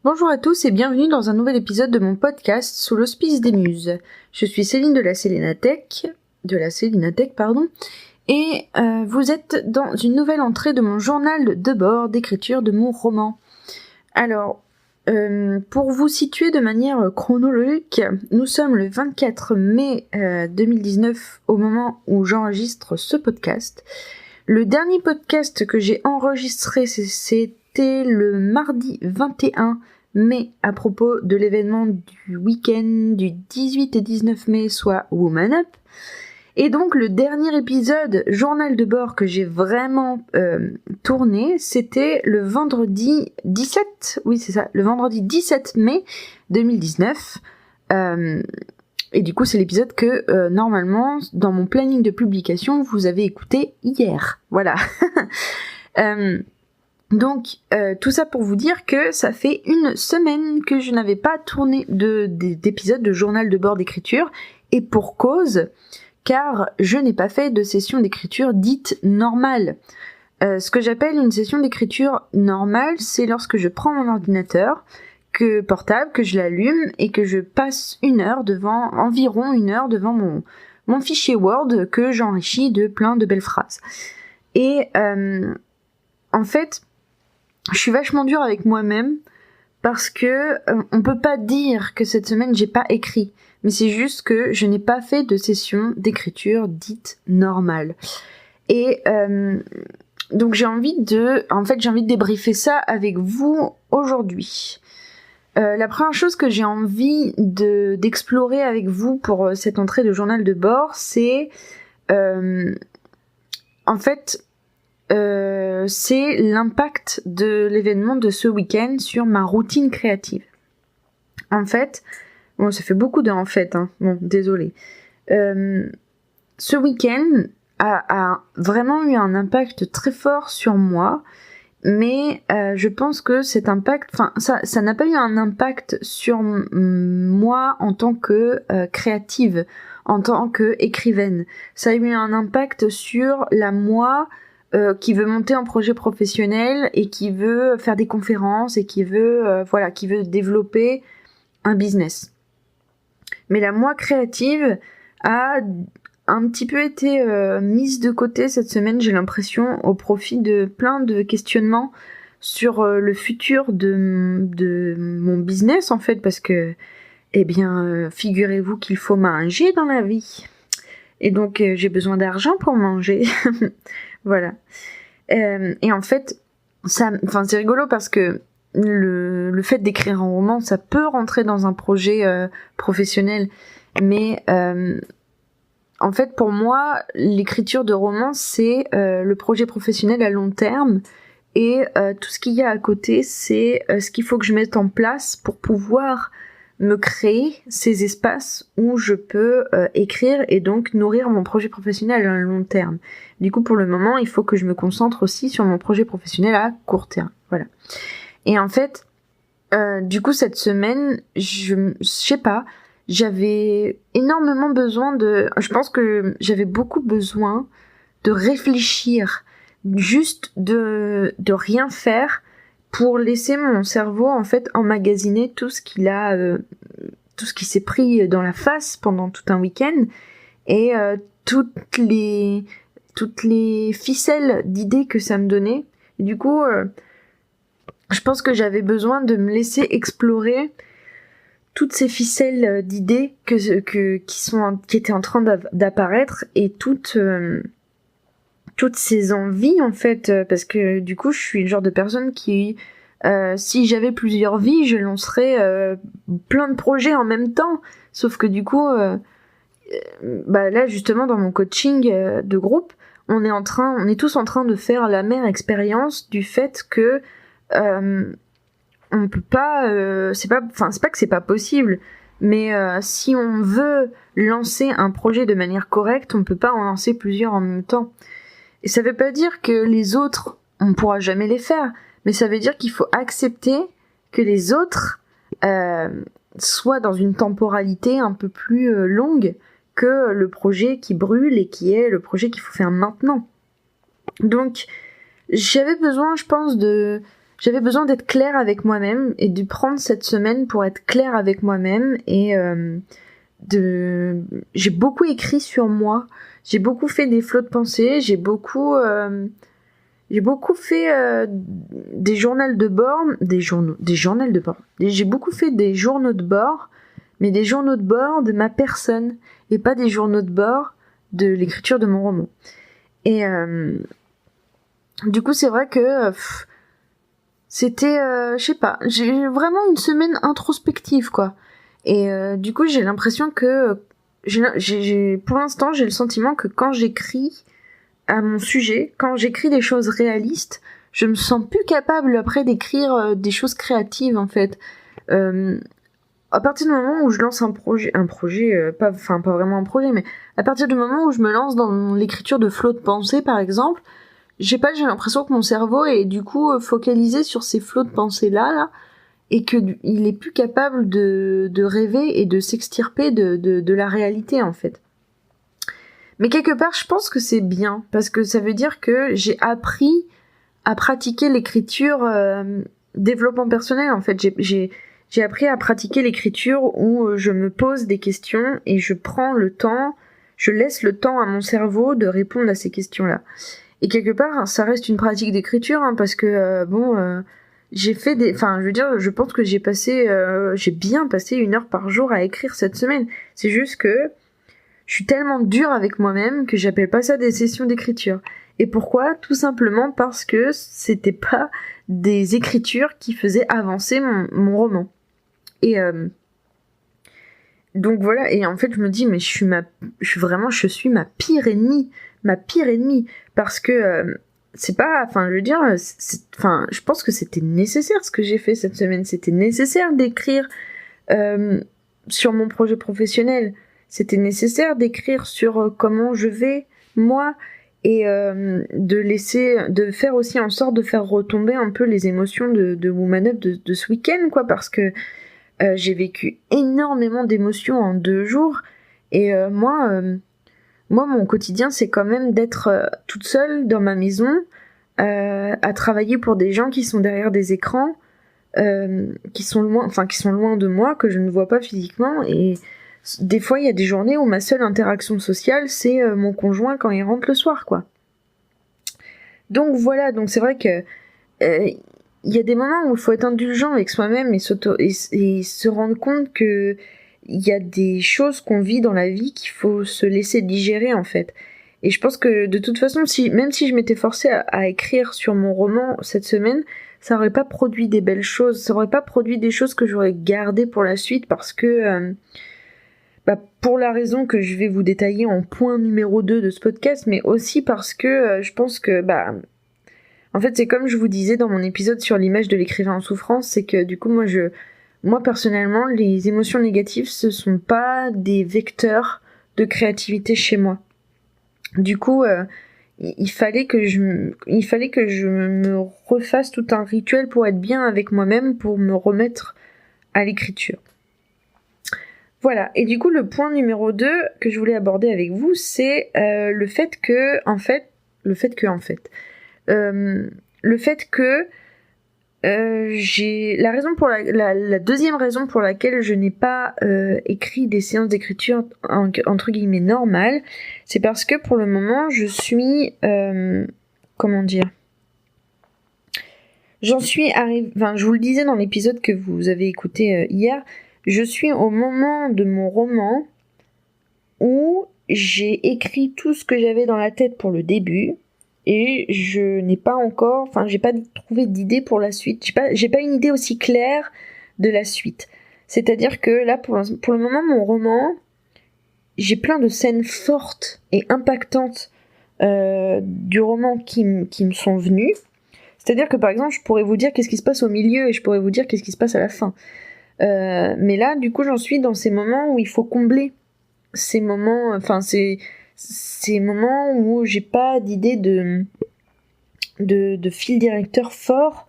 Bonjour à tous et bienvenue dans un nouvel épisode de mon podcast sous l'auspice des Muses. Je suis Céline de la Célinatech, et vous êtes dans une nouvelle entrée de mon journal de bord d'écriture de mon roman. Alors, pour vous situer de manière chronologique, nous sommes le 24 mai 2019 au moment où j'enregistre ce podcast. Le dernier podcast que j'ai enregistré, c'était le mardi 21 mai à propos de l'événement du week-end du 18 et 19 mai, soit Woman Up. Et donc le dernier épisode journal de bord que j'ai vraiment tourné, c'était le vendredi 17, le vendredi 17 mai 2019. Et du coup, c'est l'épisode que, normalement, dans mon planning de publication, vous avez écouté hier. Voilà. Donc, tout ça pour vous dire que ça fait une semaine que je n'avais pas tourné d'épisode de journal de bord d'écriture. Et pour cause, car je n'ai pas fait de session d'écriture dite normale. Ce que j'appelle une session d'écriture normale, c'est lorsque je prends mon ordinateur, portable, que je l'allume et que je passe environ une heure devant mon fichier Word que j'enrichis de plein de belles phrases. Et en fait, je suis vachement dure avec moi-même parce que on peut pas dire que cette semaine j'ai pas écrit, mais c'est juste que je n'ai pas fait de session d'écriture dite normale. Et donc j'ai envie de débriefer ça avec vous aujourd'hui. La première chose que j'ai envie d'explorer avec vous pour cette entrée de journal de bord, c'est c'est l'impact de l'événement de ce week-end sur ma routine créative. En fait, bon, ça fait beaucoup hein, bon, désolé. Ce week-end a vraiment eu un impact très fort sur moi, mais je pense que cet impact, ça n'a pas eu un impact sur moi en tant que créative, en tant que écrivaine. Ça a eu un impact sur la moi qui veut monter un projet professionnel et qui veut faire des conférences et qui veut développer un business. Mais la moi créative a un petit peu été mise de côté cette semaine, j'ai l'impression, au profit de plein de questionnements sur le futur de mon business, en fait, parce que, figurez-vous qu'il faut manger dans la vie. Et donc, j'ai besoin d'argent pour manger. Voilà. Et en fait, c'est rigolo parce que le fait d'écrire un roman, ça peut rentrer dans un projet professionnel, mais en fait, pour moi, l'écriture de romans, c'est le projet professionnel à long terme, et tout ce qu'il y a à côté, c'est ce qu'il faut que je mette en place pour pouvoir me créer ces espaces où je peux écrire et donc nourrir mon projet professionnel à long terme. Du coup, pour le moment, il faut que je me concentre aussi sur mon projet professionnel à court terme. Voilà. Et en fait, du coup, cette semaine, je sais pas, j'avais énormément besoin je pense que j'avais beaucoup besoin de réfléchir, juste de rien faire, pour laisser mon cerveau en fait emmagasiner tout ce qui s'est pris dans la face pendant tout un week-end, et toutes les ficelles d'idées que ça me donnait. Et du coup, je pense que j'avais besoin de me laisser explorer toutes ces ficelles d'idées qui étaient en train d'apparaître, et toutes ces envies, en fait, parce que du coup je suis le genre de personne qui, si j'avais plusieurs vies, je lancerais plein de projets en même temps, sauf que du coup là justement dans mon coaching de groupe, on est tous en train de faire la mère expérience du fait que on peut pas, c'est pas que c'est pas possible, mais si on veut lancer un projet de manière correcte, on peut pas en lancer plusieurs en même temps. Et ça veut pas dire que les autres, on pourra jamais les faire, mais ça veut dire qu'il faut accepter que les autres soient dans une temporalité un peu plus longue que le projet qui brûle et qui est le projet qu'il faut faire maintenant. Donc, j'avais besoin, je pense, j'avais besoin d'être claire avec moi-même et de prendre cette semaine pour être claire avec moi-même et j'ai beaucoup écrit sur moi, j'ai beaucoup fait des flots de pensée, j'ai beaucoup fait des journaux de bord, j'ai beaucoup fait des journaux de bord, mais des journaux de bord de ma personne et pas des journaux de bord de l'écriture de mon roman. Et du coup, c'est vrai que c'était, je sais pas, j'ai vraiment une semaine introspective, quoi. Et du coup, j'ai l'impression que pour l'instant, j'ai le sentiment que quand j'écris à mon sujet, quand j'écris des choses réalistes, je me sens plus capable après d'écrire des choses créatives, en fait. À partir du moment où je lance un projet, pas vraiment un projet, mais à partir du moment où je me lance dans l'écriture de flots de pensée, par exemple, j'ai l'impression que mon cerveau est du coup focalisé sur ces flots de pensée là, et que il est plus capable de rêver et de s'extirper de la réalité, en fait. Mais quelque part, je pense que c'est bien, parce que ça veut dire que j'ai appris à pratiquer l'écriture développement personnel, en fait. J'ai appris à pratiquer l'écriture où je me pose des questions et je laisse le temps à mon cerveau de répondre à ces questions-là. Et quelque part, ça reste une pratique d'écriture, hein, parce que je pense que j'ai bien passé 1 heure par jour à écrire cette semaine. C'est juste que je suis tellement dure avec moi-même que j'appelle pas ça des sessions d'écriture. Et pourquoi ? Tout simplement parce que c'était pas des écritures qui faisaient avancer mon roman. Et donc voilà, et en fait je me dis, mais je suis ma pire ennemie. Ma pire ennemie. Parce que c'est pas, je pense que c'était nécessaire ce que j'ai fait cette semaine. C'était nécessaire d'écrire sur mon projet professionnel. C'était nécessaire d'écrire sur comment je vais, moi, et de faire aussi en sorte de faire retomber un peu les émotions de Woman Up de ce week-end, quoi, parce que j'ai vécu énormément d'émotions en 2 jours, et moi, mon quotidien, c'est quand même d'être toute seule dans ma maison, à travailler pour des gens qui sont derrière des écrans, qui sont loin de moi, que je ne vois pas physiquement, et des fois, il y a des journées où ma seule interaction sociale, c'est mon conjoint quand il rentre le soir, quoi. Donc voilà, donc c'est vrai que il y a des moments où il faut être indulgent avec soi-même et se rendre compte que il y a des choses qu'on vit dans la vie qu'il faut se laisser digérer, en fait. Et je pense que de toute façon, même si je m'étais forcée à écrire sur mon roman cette semaine, ça aurait pas produit des belles choses, ça aurait pas produit des choses que j'aurais gardées pour la suite, parce que pour la raison que je vais vous détailler en point numéro 2 de ce podcast, mais aussi parce que je pense que en fait, c'est comme je vous disais dans mon épisode sur l'image de l'écrivain en souffrance, c'est que du coup moi personnellement, les émotions négatives, ce sont pas des vecteurs de créativité chez moi. Du coup, il fallait que je me refasse tout un rituel pour être bien avec moi-même, pour me remettre à l'écriture. Voilà, et du coup le point numéro 2 que je voulais aborder avec vous, c'est le fait que la deuxième raison pour laquelle je n'ai pas écrit des séances d'écriture entre guillemets normales, c'est parce que pour le moment je suis je vous le disais dans l'épisode que vous avez écouté hier, je suis au moment de mon roman où j'ai écrit tout ce que j'avais dans la tête pour le début, et je n'ai pas encore, j'ai pas trouvé d'idée pour la suite. J'ai pas une idée aussi claire de la suite. C'est-à-dire que là, pour le moment, mon roman, j'ai plein de scènes fortes et impactantes du roman qui me sont venues. C'est-à-dire que par exemple, je pourrais vous dire qu'est-ce qui se passe au milieu et je pourrais vous dire qu'est-ce qui se passe à la fin. Mais là, du coup, j'en suis dans ces moments où il faut combler ces moments, ces moments où j'ai pas d'idée de fil directeur fort,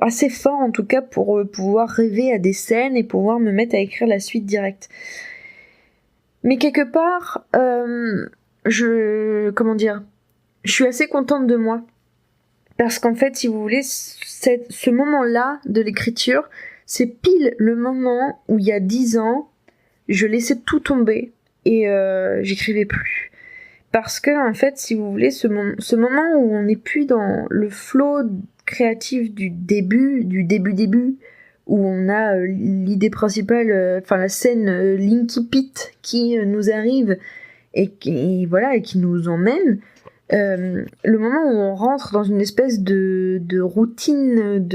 assez fort en tout cas, pour pouvoir rêver à des scènes et pouvoir me mettre à écrire la suite directe. Mais quelque part, je suis assez contente de moi. Parce qu'en fait, si vous voulez, ce moment-là de l'écriture, c'est pile le moment où il y a 10 ans, je laissais tout tomber et j'écrivais plus. Parce que, en fait, si vous voulez, ce moment où on n'est plus dans le flow créatif du début, où on a l'idée principale, la scène Linky Pit qui nous arrive et qui nous emmène, le moment où on rentre dans une espèce de routine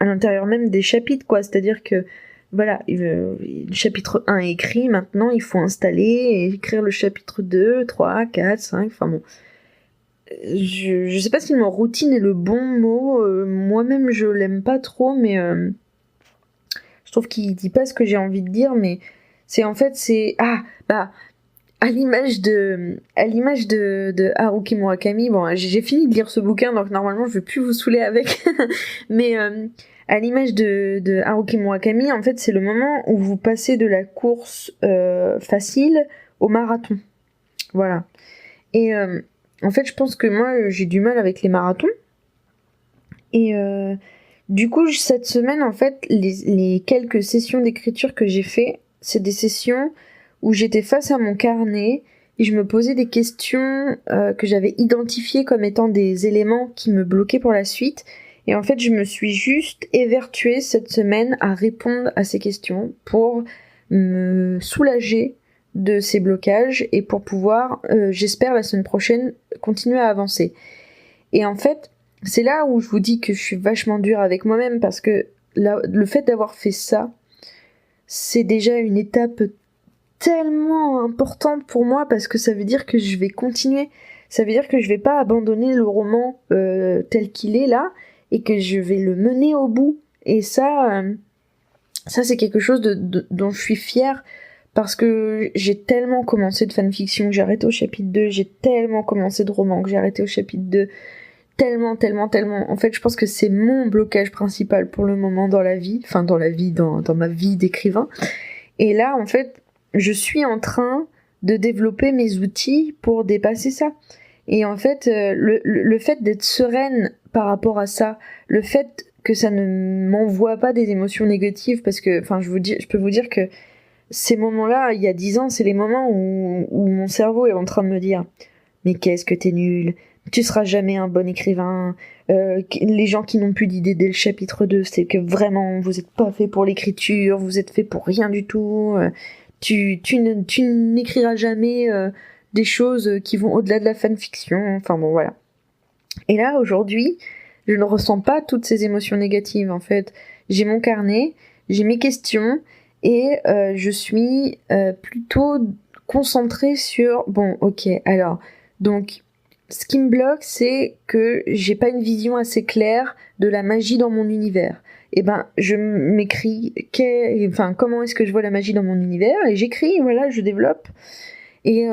à l'intérieur même des chapitres, quoi. C'est-à-dire que voilà, le chapitre 1 est écrit, maintenant il faut installer et écrire le chapitre 2, 3, 4, 5, enfin bon. Je sais pas si le mot routine est le bon mot, moi-même je l'aime pas trop, mais je trouve qu'il dit pas ce que j'ai envie de dire, mais à l'image de Haruki Murakami, bon, j'ai fini de lire ce bouquin, donc normalement je vais plus vous saouler avec, mais à l'image de Haruki Murakami, en fait, c'est le moment où vous passez de la course facile au marathon. Voilà. Et en fait, je pense que moi, j'ai du mal avec les marathons. Et du coup, cette semaine, en fait, les quelques sessions d'écriture que j'ai fait, c'est des sessions où j'étais face à mon carnet et je me posais des questions que j'avais identifiées comme étant des éléments qui me bloquaient pour la suite. Et en fait, je me suis juste évertuée cette semaine à répondre à ces questions pour me soulager de ces blocages et pour pouvoir, j'espère la semaine prochaine, continuer à avancer. Et en fait, c'est là où je vous dis que je suis vachement dure avec moi-même parce que le fait d'avoir fait ça, c'est déjà une étape tellement importante pour moi parce que ça veut dire que je vais continuer. Ça veut dire que je vais pas abandonner le roman tel qu'il est là et que je vais le mener au bout. Et ça c'est quelque chose dont je suis fière parce que j'ai tellement commencé de fanfiction que j'ai arrêté au chapitre 2, j'ai tellement commencé de romans que j'ai arrêté au chapitre 2, tellement. En fait, je pense que c'est mon blocage principal pour le moment dans la vie, dans ma vie d'écrivain. Et là, en fait, je suis en train de développer mes outils pour dépasser ça. Et en fait, le fait d'être sereine par rapport à ça, le fait que ça ne m'envoie pas des émotions négatives, parce que, je peux vous dire que ces moments-là, il y a 10 ans, c'est les moments où mon cerveau est en train de me dire « Mais qu'est-ce que t'es nul, tu seras jamais un bon écrivain, les gens qui n'ont plus d'idées dès le chapitre 2, c'est que vraiment, vous êtes pas fait pour l'écriture, vous êtes fait pour rien du tout, tu n'écriras jamais des choses qui vont au-delà de la fanfiction, enfin bon, voilà. » Et là, aujourd'hui, je ne ressens pas toutes ces émotions négatives, en fait. J'ai mon carnet, j'ai mes questions, et je suis plutôt concentrée sur, bon, ok, alors, donc, ce qui me bloque, c'est que j'ai pas une vision assez claire de la magie dans mon univers. Et ben, je m'écris, comment est-ce que je vois la magie dans mon univers, et j'écris, voilà, je développe, et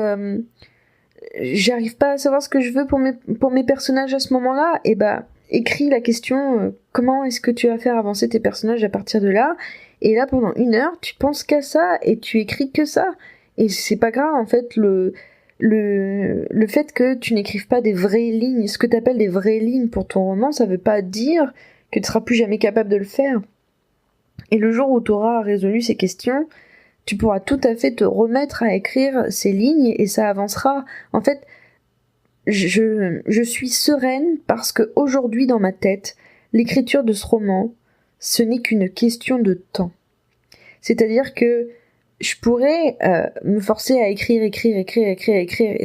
j'arrive pas à savoir ce que je veux pour mes personnages à ce moment-là, et ben, écris la question, comment est-ce que tu vas faire avancer tes personnages à partir de là, et là, pendant 1 heure, tu penses qu'à ça, et tu écris que ça, et c'est pas grave, en fait, le fait que tu n'écrives pas des vraies lignes, ce que tu appelles des vraies lignes pour ton roman, ça veut pas dire que tu seras plus jamais capable de le faire. Et le jour où tu auras résolu ces questions, tu pourras tout à fait te remettre à écrire ces lignes et ça avancera. En fait, je suis sereine parce que aujourd'hui dans ma tête, l'écriture de ce roman, ce n'est qu'une question de temps. C'est-à-dire que je pourrais me forcer à écrire, et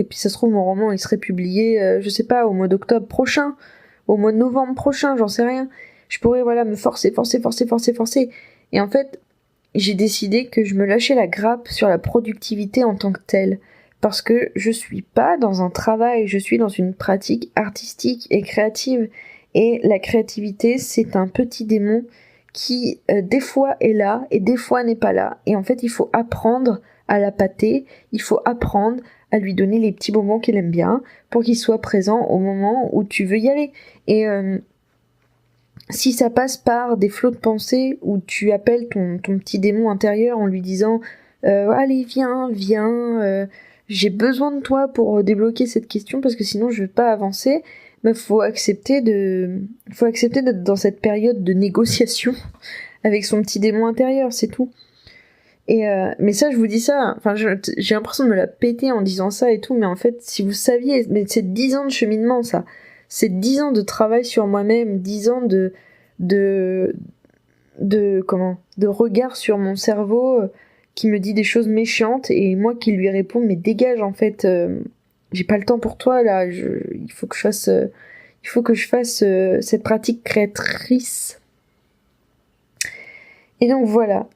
puis ça se trouve mon roman il serait publié, je sais pas, au mois d'octobre prochain, au mois de novembre prochain, j'en sais rien. Je pourrais me forcer. Et en fait, j'ai décidé que je me lâchais la grappe sur la productivité en tant que telle, parce que je suis pas dans un travail, je suis dans une pratique artistique et créative. Et la créativité, c'est un petit démon qui des fois est là et des fois n'est pas là. Et en fait, il faut apprendre à la pâter, il faut apprendre à lui donner les petits moments qu'il aime bien pour qu'il soit présent au moment où tu veux y aller. Et si ça passe par des flots de pensée où tu appelles ton petit démon intérieur en lui disant allez viens, j'ai besoin de toi pour débloquer cette question parce que sinon je vais pas avancer, faut accepter d'être dans cette période de négociation avec son petit démon intérieur, c'est tout. Mais ça, je vous dis ça, enfin, j'ai l'impression de me la péter en disant ça et tout, mais en fait, si vous saviez, mais c'est 10 ans de cheminement, ça. C'est 10 ans de travail sur moi-même, 10 ans de regard sur mon cerveau qui me dit des choses méchantes, et moi qui lui réponds, mais dégage, en fait, j'ai pas le temps pour toi, là, il faut que je fasse cette pratique créatrice. Et donc, voilà.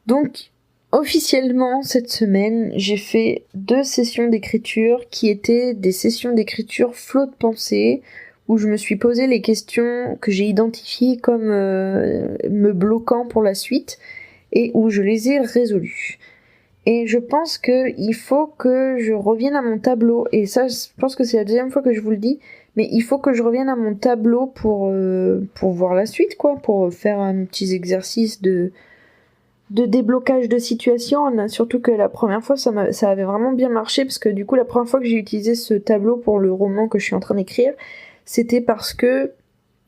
Donc, officiellement, cette semaine, j'ai fait 2 sessions d'écriture qui étaient des sessions d'écriture flot de pensée, où je me suis posé les questions que j'ai identifiées comme me bloquant pour la suite, et où je les ai résolues. Et je pense qu'il faut que je revienne à mon tableau, et ça, je pense que c'est la 2e fois que je vous le dis, mais il faut que je revienne à mon tableau pour voir la suite, quoi, pour faire un petit exercice de déblocage de situation, surtout que la première fois ça avait vraiment bien marché, parce que du coup la première fois que j'ai utilisé ce tableau pour le roman que je suis en train d'écrire, c'était parce que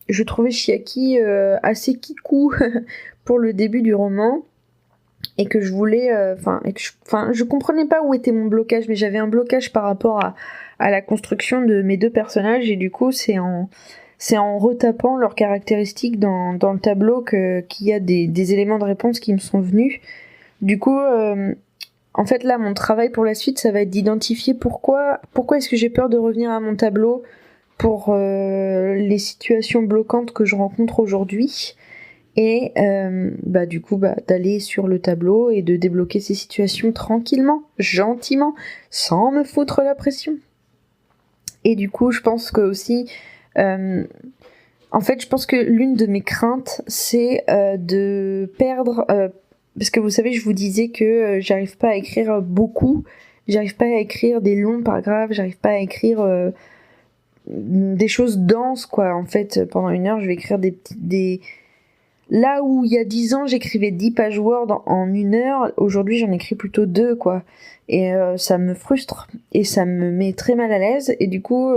je trouvais Chiaki assez kikou pour le début du roman, et que je voulais, je comprenais pas où était mon blocage, mais j'avais un blocage par rapport à la construction de mes 2 personnages, et du coup c'est en retapant leurs caractéristiques dans le tableau qu'il y a des éléments de réponse qui me sont venus. Du coup, en fait là, mon travail pour la suite, ça va être d'identifier pourquoi est-ce que j'ai peur de revenir à mon tableau pour les situations bloquantes que je rencontre aujourd'hui. Et du coup, d'aller sur le tableau et de débloquer ces situations tranquillement, gentiment, sans me foutre la pression. Et du coup, je pense que aussi... je pense que l'une de mes craintes, c'est de perdre... parce que vous savez, je vous disais que j'arrive pas à écrire beaucoup, j'arrive pas à écrire des longs paragraphes, j'arrive pas à écrire des choses denses, quoi. En fait, pendant 1 heure, je vais écrire des... Là où il y a 10 ans, j'écrivais 10 pages Word en 1 heure, aujourd'hui j'en écris plutôt 2, quoi. Et ça me frustre, et ça me met très mal à l'aise, et du coup...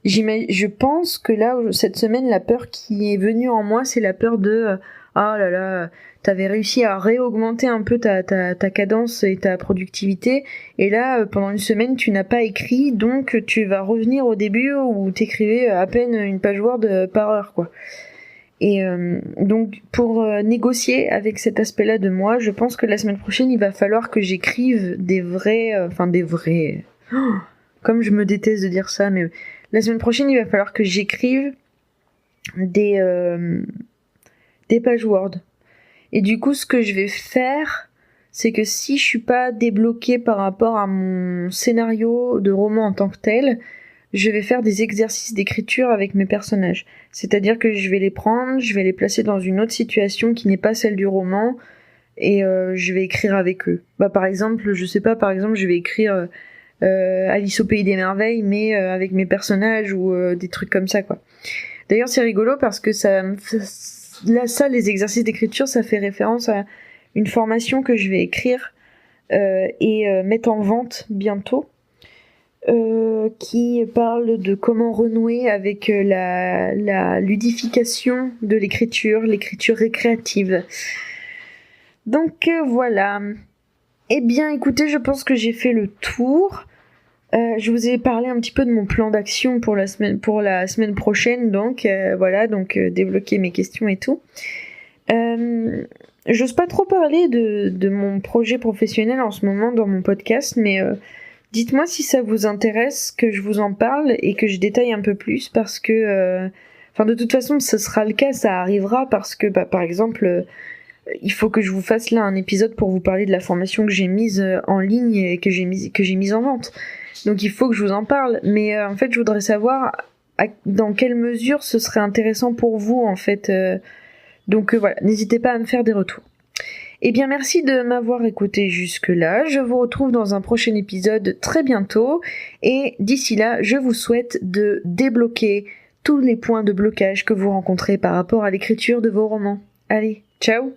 je pense que là, cette semaine, la peur qui est venue en moi, c'est la peur de oh là là, t'avais réussi à réaugmenter un peu ta cadence et ta productivité, et là, pendant 1 semaine, tu n'as pas écrit, donc tu vas revenir au début où t'écrivais à peine 1 page Word par heure, quoi. Et donc, pour négocier avec cet aspect-là de moi, je pense que la semaine prochaine, il va falloir que j'écrive des vrais... comme je me déteste de dire ça, mais... La semaine prochaine, il va falloir que j'écrive des pages Word. Et du coup, ce que je vais faire, c'est que si je suis pas débloquée par rapport à mon scénario de roman en tant que tel, je vais faire des exercices d'écriture avec mes personnages. C'est-à-dire que je vais les prendre, je vais les placer dans une autre situation qui n'est pas celle du roman, et je vais écrire avec eux. Par exemple, je vais écrire... Alice au Pays des Merveilles, mais avec mes personnages, ou des trucs comme ça, quoi. D'ailleurs, c'est rigolo parce que les exercices d'écriture, ça fait référence à une formation que je vais écrire et mettre en vente bientôt, qui parle de comment renouer avec la ludification de l'écriture récréative. Donc voilà. Eh bien, écoutez, je pense que j'ai fait le tour. Je vous ai parlé un petit peu de mon plan d'action pour la semaine prochaine, donc débloquer mes questions et tout. J'ose pas trop parler de mon projet professionnel en ce moment dans mon podcast, mais dites-moi si ça vous intéresse que je vous en parle et que je détaille un peu plus, parce que de toute façon, ce sera le cas, ça arrivera, parce que par exemple... il faut que je vous fasse là un épisode pour vous parler de la formation que j'ai mise en ligne et que j'ai mise en vente. Donc il faut que je vous en parle. Mais en fait, je voudrais savoir dans quelle mesure ce serait intéressant pour vous, en fait. Donc voilà, n'hésitez pas à me faire des retours. Eh bien, merci de m'avoir écouté jusque-là. Je vous retrouve dans un prochain épisode très bientôt. Et d'ici là, je vous souhaite de débloquer tous les points de blocage que vous rencontrez par rapport à l'écriture de vos romans. Allez, ciao!